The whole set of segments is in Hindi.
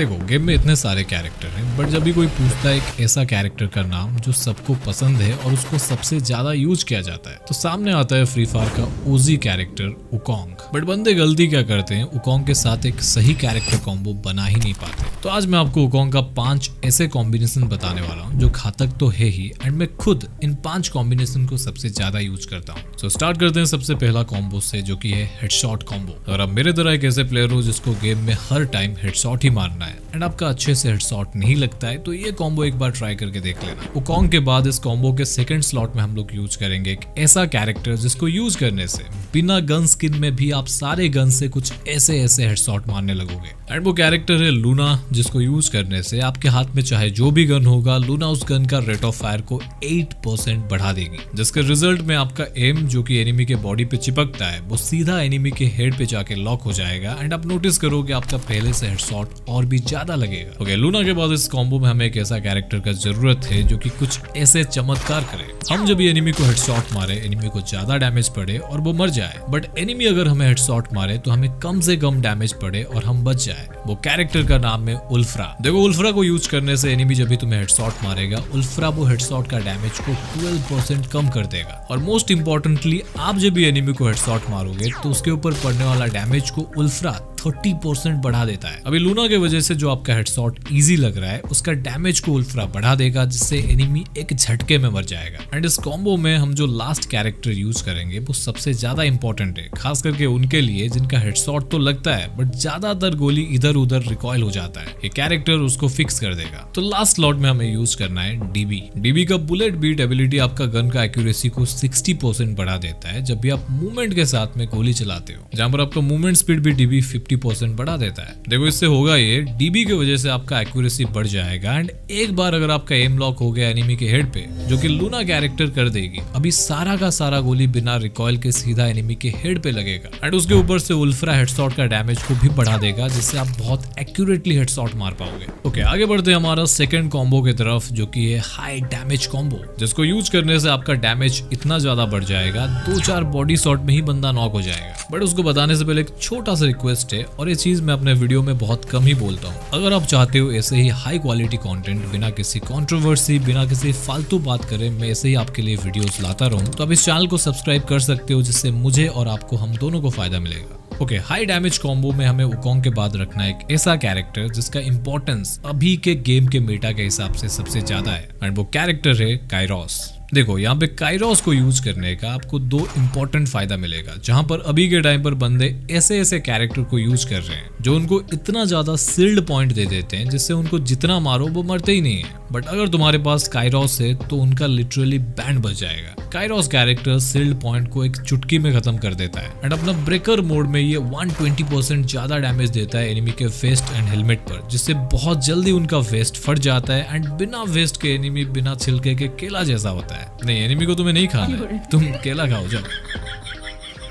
देखो गेम में इतने सारे कैरेक्टर हैं, बट जब भी कोई पूछता है एक ऐसा कैरेक्टर का नाम जो सबको पसंद है और उसको सबसे ज्यादा यूज किया जाता है, तो सामने आता है फ्री फायर का ओजी कैरेक्टर वुकोंग। बट बंदे गलती क्या करते हैं, वुकोंग के साथ एक सही कैरेक्टर कॉम्बो बना ही नहीं पाते। तो आज मैं आपको वुकोंग का 5 ऐसे कॉम्बिनेशन बताने वाला हूँ जो घातक तो है ही, एंड मैं खुद इन 5 कॉम्बिनेशन को सबसे ज्यादा यूज करता हूँ। तो स्टार्ट करते हैं सबसे पहला कॉम्बो से, जो कि है हेडशॉट कॉम्बो। अगर आप मेरे तरह एक ऐसे प्लेयर हो जिसको गेम में हर टाइम हेडशॉट ही मारना है एंड आपका अच्छे से हेडशॉट नहीं लगता है, तो ये कॉम्बो एक बार ट्राई करके देख लेना। वुकोंग के बाद इस कॉम्बो के सेकंड स्लॉट में हम लोग यूज करेंगे एक ऐसा कैरेक्टर जिसको यूज करने से बिना गन स्किन में भी आप सारे गन से कुछ ऐसे हेडशॉट मारने लगोगे। एंड वो कैरेक्टर है लूना, जिसको यूज करने से आपके हाथ में चाहे जो भी गन होगा, लूना उस गन का रेट ऑफ फायर को 8% बढ़ा देगी, जिसके रिजल्ट में आपका एम जो कि एनिमी के बॉडी पे चिपकता है वो सीधा एनिमी के हेड पे जाके लॉक हो जाएगा एंड आप नोटिस करोगे आपका पहले से हेडशॉट और भी ज्यादा लगेगा। ओके, लूना के बाद इस कॉम्बो में हमें एक ऐसा कैरेक्टर का जरूरत है जो कि कुछ ऐसे चमत्कार करे। हम जब ये एनिमी को हेडशॉट मारे, एनिमी को ज्यादा डैमेज पड़े और वो मर जाए, बट एनिमी अगर हमें हेडशॉट मारे तो हमें कम से कम डैमेज पड़े और हम बच जाए। वो कैरेक्टर का नाम है उल्फ्रा। देखो, उल्फ्रा को यूज करने से एनिमी जब भी तुम्हें हेडशॉट मारेगा, उल्फ्रा वो हेडशॉट का डैमेज को 12% कम कर देगा। और मोस्ट इंपॉर्टेंटली, आप जब भी एनिमी को हेडशॉट मारोगे तो उसके ऊपर पड़ने वाला डैमेज को उल्फ्रा 30% बढ़ा देता है। अभी लूना के वजह से जो आपका हेडशॉट इजी लग रहा है, उसका डैमेज को उल्फ्रा बढ़ा देगा, जिससे एनिमी एक झटके में मर जाएगा। एंड इस कॉम्बो में हम जो लास्ट कैरेक्टर यूज करेंगे वो सबसे ज्यादा इंपॉर्टेंट है, खास करके उनके लिए जिनका हेडशॉट तो लगता है बट ज्यादातर गोली इधर उधर रिकॉइल हो जाता है। ये कैरेक्टर उसको फिक्स कर देगा। तो लास्ट स्लॉट में हमें यूज करना है डीबी। डीबी का बुलेट बीट एबिलिटी आपका गन का एक्यूरेसी को 60% बढ़ा देता है जब भी आप मूवमेंट के साथ में गोली चलाते हो, जहां पर आपका मूवमेंट स्पीड भी डीबी 50% बढ़ा देता है। देखो, इससे होगा ये, डीबी की वजह से आपका एक्यूरेसी बढ़ जाएगा एंड एक बार अगर आपका एम लॉक हो गया एनिमी के हेड पे, जो कि लूना कैरेक्टर कर देगी, अभी सारा का सारा गोली बिना रिकॉइल के सीधा एनिमी के हेड पे लगेगा एंड उसके ऊपर से उल्फ्रा हेडशॉट का डैमेज को भी बढ़ा देगा, जिससे आप बहुत एक्यूरेटली हेडशॉट मार पाओगे। ओके, आगे बढ़ते हैं हमारा सेकंड कॉम्बो की तरफ, जो कि है हाई डैमेज कॉम्बो, जिसको यूज करने से आपका डैमेज इतना ज्यादा बढ़ जाएगा, 2-4 बॉडी शॉट में ही बंदा नॉक हो जाएगा। बट उसको बताने से पहले एक छोटा सा रिक्वेस्ट है, और ये चीज मैं अपने वीडियो में बहुत कम ही बोलता हूँ। अगर आप चाहते हो ऐसे ही हाई क्वालिटी कंटेंट, बिना किसी कंट्रोवर्सी, बिना किसी फालतू बात करे मैं ऐसे ही आपके लिए वीडियोस लाता रहूं, तो आप इस चैनल को सब्सक्राइब कर सकते हो, जिससे मुझे और आपको, हम दोनों को फायदा मिलेगा। ओके, हाई डैमेज कॉम्बो में हमें वुकोंग के बाद रखना है एक ऐसा कैरेक्टर जिसका इंपॉर्टेंस अभी के गेम के मेटा के हिसाब से सबसे ज्यादा है, एंड वो कैरेक्टर है काइरोस। देखो, यहाँ पे काइरोस को यूज करने का आपको 2 इंपॉर्टेंट फायदा मिलेगा, जहां पर अभी के टाइम पर बंदे ऐसे कैरेक्टर को यूज कर रहे हैं जो उनको इतना ज्यादा सील्ड पॉइंट दे देते हैं जिससे उनको जितना मारो वो मरते ही नहीं है। बट अगर तुम्हारे पास काइरोस है तो उनका लिटरली बैंड बच जाएगा। काइरोस कैरेक्टर सील्ड पॉइंट को एक चुटकी में खत्म कर देता है एंड अपना ब्रेकर मोड में ये 120% ज्यादा डैमेज देता है एनिमी के वेस्ट एंड हेलमेट पर, जिससे बहुत जल्दी उनका वेस्ट फट जाता है एंड बिना वेस्ट के एनिमी बिना छिलके के केला जैसा होता है। नहीं, एनिमी को तुम्हें नहीं खाना है, तुम केला खाओ जाओ।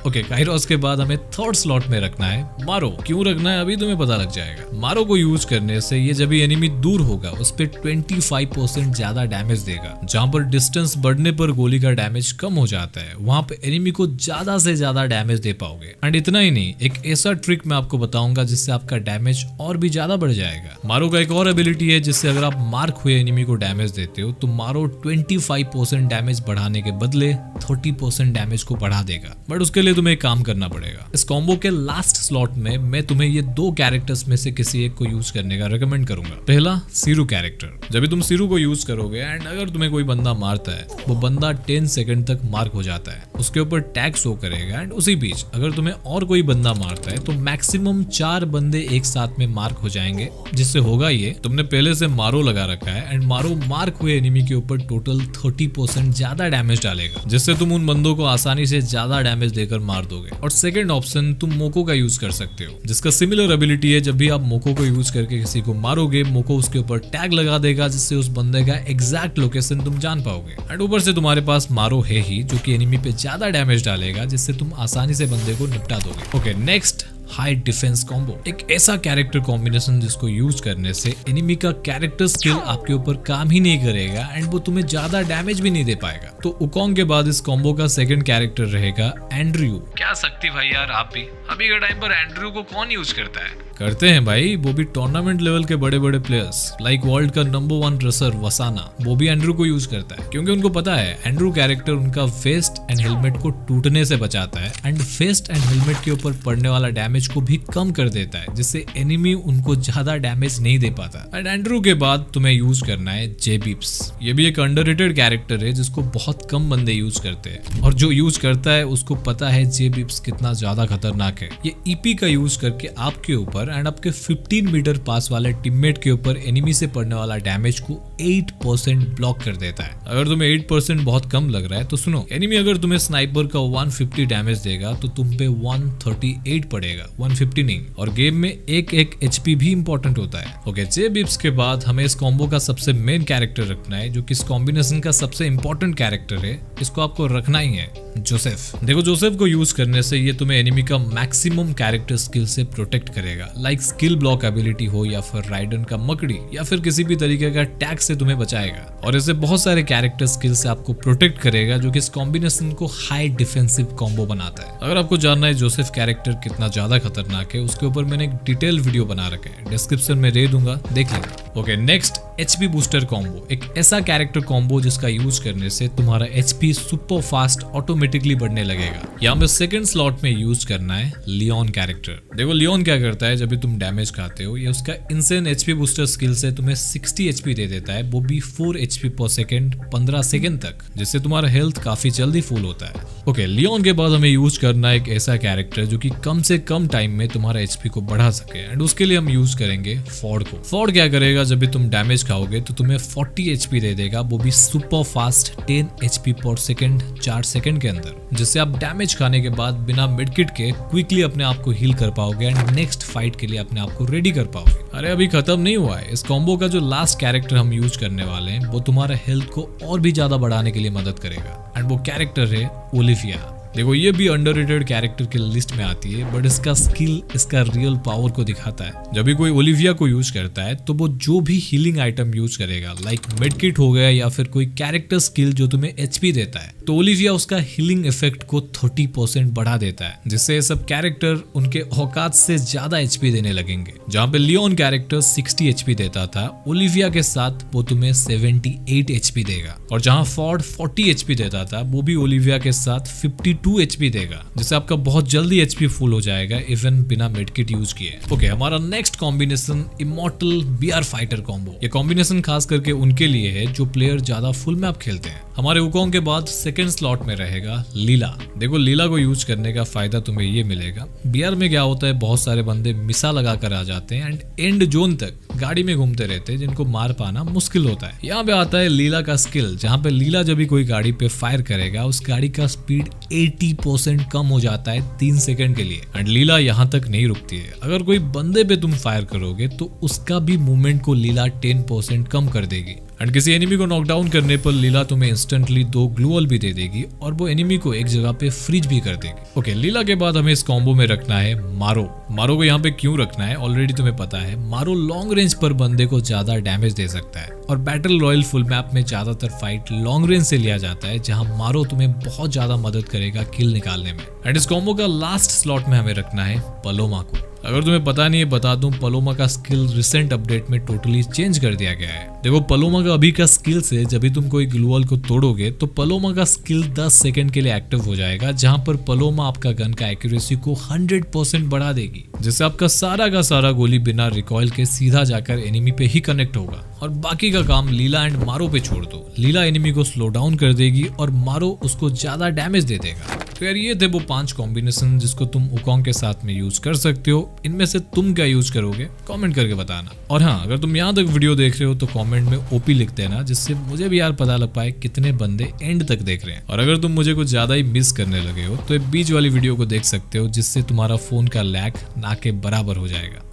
ओके, काइरोस के बाद हमें थर्ड स्लॉट में रखना है मारो। क्यों रखना है अभी तुम्हें पता लग जाएगा। मारो को यूज करने से ये जब भी एनिमी दूर होगा उस पे 25% ज्यादा डैमेज देगा, जहां पर डिस्टेंस बढ़ने पर गोली का डैमेज कम हो जाता है, वहां पे एनिमी को ज्यादा से ज्यादा डैमेज दे पाओगे। एंड इतना ही नहीं, एक ऐसा ट्रिक मैं आपको बताऊंगा जिससे आपका डैमेज और भी ज्यादा बढ़ जाएगा। मारो का एक और एबिलिटी है जिससे अगर आप मार्क हुए एनिमी को डैमेज देते हो तो मारो 25% डैमेज बढ़ाने के बदले 30% डैमेज को बढ़ा देगा। बट उसके लिए तुम्हें एक काम करना पड़ेगा। इस कॉम्बो के लास्ट स्लॉट में मैं तुम्हें ये 2 कैरेक्टर्स में से किसी एक को यूज करने का रेकमेंड करूंगा। पहला, सीरू कैरेक्टर। जब भी तुम सीरू को यूज करोगे एंड अगर तुम्हें कोई बंदा मारता है, वो बंदा 10 सेकंड तक मार्क हो जाता है, उसके ऊपर टैग शो करेगा एंड उसी बीच अगर तुम्हें और कोई बंदा मारता है तो मैक्सिमम 4 बंदे एक साथ में मार्क हो जाएंगे। जिससे होगा ये, तुमने पहले से मारो लगा रखा है एंड मारो मार्क हुए एनिमी के ऊपर टोटल 30% ज्यादा डैमेज डालेगा, जिससे तुम उन बंदों को आसानी से ज्यादा डैमेज देकर मार दोगे। और सेकंड ऑप्शन, तुम मोको का यूज कर सकते हो, जिसका सिमिलर एबिलिटी है। जब भी आप मोको को यूज करके किसी को मारोगे, मोको उसके ऊपर टैग लगा देगा, जिससे उस बंदे का एग्जैक्ट लोकेशन तुम जान पाओगे। एंड ऊपर से तुम्हारे पास मारो है ही, जो कि एनिमी पे ज्यादा डैमेज डालेगा, जिससे तुम आसानी से बंदे को निपटा दोगे। Okay, next high defence combo. एक ऐसा कैरेक्टर कॉम्बिनेशन जिसको यूज करने से एनिमी का कैरेक्टर स्किल आपके ऊपर काम ही नहीं करेगा एंड वो तुम्हें ज्यादा डैमेज भी नहीं दे पाएगा। तो उकोंग के बाद इस कॉम्बो का सेकंड कैरेक्टर रहेगा एंड्रयू। क्या सकती भाई यार आप भी, अभी के टाइम पर एंड्रयू को कौन यूज करता है? करते हैं भाई, वो भी टूर्नामेंट लेवल के बड़े बड़े प्लेयर्स लाइक वर्ल्ड का नंबर 1 रेसर वसाना, वो भी एंड्रयू को यूज करता है क्योंकि उनको पता है एंड्रयू कैरेक्टर उनका फेस्ट एंड हेलमेट को टूटने से बचाता है एंड फेस्ट एंड हेलमेट के ऊपर पड़ने वाला डैमेज को भी कम कर देता है, जिससे एनिमी उनको ज्यादा डैमेज नहीं दे पाता। एंड एंड्रयू के बाद तुम्हें यूज करना है जेबिप्स। ये भी एक अंडररेटेड कैरेक्टर है जिसको बहुत कम बंदे यूज करते हैं और जो यूज करता है उसको पता है जेबिप्स कितना ज्यादा खतरनाक है। ये ईपी का यूज करके आपके ऊपर एंड आपके 15 मीटर पास वाले टीममेट के ऊपर एनिमी से पड़ने वाला डैमेज को 8% ब्लॉक कर देता है। अगर तुम्हें 8% बहुत कम लग रहा है तो सुनो, एनिमी अगर तुम्हें स्नाइपर का 150 डैमेज देगा तो तुम पे 138 पड़ेगा, 150 नहीं। और गेम में एक एचपी भी इंपॉर्टेंट होता है। ओके, जेबिप्स के बाद हमें इस कॉम्बो का सबसे मेन कैरेक्टर रखना है जो कि इस कॉम्बिनेशन का सबसे इंपॉर्टेंट कैरेक्टर है। इसको आपको रखना ही है जोसेफ। देखो, जोसेफ को यूज करने से ये तुम्हें एनिमी का मैक्सिमम कैरेक्टर स्किल से प्रोटेक्ट करेगा, लाइक स्किल ब्लॉक एबिलिटी हो या फिर राइडन का मकड़ी या फिर किसी भी तरीके का टैग से तुम्हें बचाएगा। और ऐसे बहुत सारे कैरेक्टर स्किल से आपको प्रोटेक्ट करेगा जो कि इस कॉम्बिनेशन को हाई डिफेंसिव कॉम्बो बनाता है। अगर आपको जानना है जोसेफ कैरेक्टर कितना ज्यादा खतरनाक है, उसके ऊपर मैंने एक डिटेल वीडियो बना रखा है, डिस्क्रिप्शन में दे दूंगा, देख लेना। Okay, next HP booster combo. एक ऐसा कैरेक्टर कॉम्बो जिसका यूज करने से तुम्हारा एचपी सुपर फास्ट ऑटोमेटिकली बढ़ने लगेगा। यहाँ पे सेकंड स्लॉट में यूज करना है लियोन कैरेक्टर। देखो, लियोन क्या करता है, जब भी तुम डैमेज खाते हो, ये उसका इनसेन एचपी बूस्टर स्किल से तुम्हें 60 एचपी दे देता है, वो भी 4 एचपी पर सेकंड 15 सेकंड तक, जिससे तुम्हारा हेल्थ काफी जल्दी फुल होता है। ओके, लियोन के बाद हमें यूज करना है एक ऐसा कैरेक्टर जो कि कम से कम टाइम में तुम्हारा एचपी को बढ़ा सके एंड उसके लिए हम यूज करेंगे फॉर्ड को। फॉर्ड क्या करेगा, जब भी तुम डैमेज खाओगे तो तुम्हें 40 एचपी दे देगा, वो भी सुपर फास्ट 10 एचपी पर सेकंड 4 सेकंड के अंदर, जिससे आप डैमेज खाने के बाद बिना मिडकिट के क्विकली अपने आप को हील कर पाओगे एंड नेक्स्ट फाइट के लिए अपने आप को रेडी कर पाओगे। अरे अभी खत्म नहीं हुआ है, इस कॉम्बो का जो लास्ट कैरेक्टर हम यूज करने वाले हैं वो तुम्हारा हेल्थ को और भी ज्यादा बढ़ाने के लिए मदद करेगा एंड वो कैरेक्टर है ओलिविया। देखो, ये भी अंडररेटेड कैरेक्टर की लिस्ट में आती है, बट इसका स्किल इसका रियल पावर को दिखाता है। जब भी कोई ओलिविया को यूज करता है तो वो जो भी हीलिंग आइटम यूज करेगा, लाइक मेडकिट हो गया या फिर कोई कैरेक्टर स्किल जो तुम्हें एचपी देता है, तो ओलिविया उसका हीलिंग इफेक्ट को 30% बढ़ा देता है, जिससे ये सब कैरेक्टर उनके औकात से ज्यादा एचपी देने लगेंगे। जहाँ पे लियोन कैरेक्टर 60 एचपी देता था, ओलिविया के साथ वो तुम्हें 78 एचपी देगा। और जहाँ फॉर्ड 40 एचपी देता था, वो भी ओलिविया के साथ 52 एचपी देगा, जिससे आपका बहुत जल्दी एचपी फुल हो जाएगा इवन बिना मेडकिट यूज किए। ओके, हमारा next combination immortal BR fighter combo. ये कॉम्बिनेशन खास करके उनके लिए है जो प्लेयर ज्यादा फुल मैप खेलते हैं। हमारे उकोंग के बाद सेकंड स्लॉट में रहेगा लीला। देखो, लीला को यूज करने का फायदा तुम्हें ये मिलेगा, बीआर में क्या होता है, बहुत सारे बंदे मिसा लगा कर आ जाते हैं एंड एंड जोन तक गाड़ी में घूमते रहते हैं, जिनको मार पाना मुश्किल होता है। यहाँ पे आता है लीला का स्किल, जहाँ पे लीला जब भी कोई गाड़ी पे फायर करेगा, उस गाड़ी का स्पीड 80% कम हो जाता है 3 सेकंड के लिए एंड लीला यहाँ तक नहीं रुकती है। अगर कोई बंदे पे तुम फायर करोगे तो उसका भी मूवमेंट को लीला 10% कम कर देगी एंड किसी एनिमी को नॉकडाउन करने पर लीला तुम्हें इंस्टेंटली 2 ग्लूअल भी दे देगी और वो एनिमी को एक जगह पे फ्रीज भी कर देगी। ओके, लीला के बाद हमें इस कॉम्बो में रखना है मारो। मारो को यहाँ पे क्यों रखना है ऑलरेडी तुम्हें पता है। मारो लॉन्ग रेंज पर बंदे को ज्यादा डैमेज दे सकता है और बैटल रॉयल फुल मैप में ज्यादातर फाइट लॉन्ग रेंज से लिया जाता है, जहाँ मारो तुम्हें बहुत ज्यादा मदद करेगा किल निकालने में। एंड इस कॉम्बो का लास्ट स्लॉट में हमें रखना है पलोमा को। अगर तुम्हें पता नहीं है, बता दूं, पलोमा का स्किल रिसेंट अपडेट में टोटली चेंज कर दिया गया है। देखो, पलोमा का अभी का स्किल से जब भी तुम कोई ग्लूअल को तोड़ोगे तो पलोमा का स्किल 10 सेकंड के लिए एक्टिव हो जाएगा, जहां पर पलोमा आपका गन का एक्यूरेसी को 100% बढ़ा देगी, जिससे आपका सारा का सारा गोली बिना रिकॉइल के सीधा जाकर एनिमी पे ही कनेक्ट होगा और बाकी का काम लीला एंड मारो पे छोड़ दो। लीला एनिमी को स्लो डाउन कर देगी और मारो उसको ज्यादा डैमेज दे देगा। तो यार, ये थे वो 5 कॉम्बिनेशन जिसको तुम उकोंग के साथ में यूज कर सकते हो। इनमें से तुम क्या यूज करोगे कमेंट करके बताना। और हाँ, अगर तुम यहाँ तक वीडियो देख रहे हो तो कमेंट में ओपी लिख देना, जिससे मुझे भी यार पता लग पाए कितने बंदे एंड तक देख रहे हैं। और अगर तुम मुझे कुछ ज्यादा ही मिस करने लगे हो तो बीच वाली वीडियो को देख सकते हो, जिससे तुम्हारा फोन का लैग ना के बराबर हो जाएगा।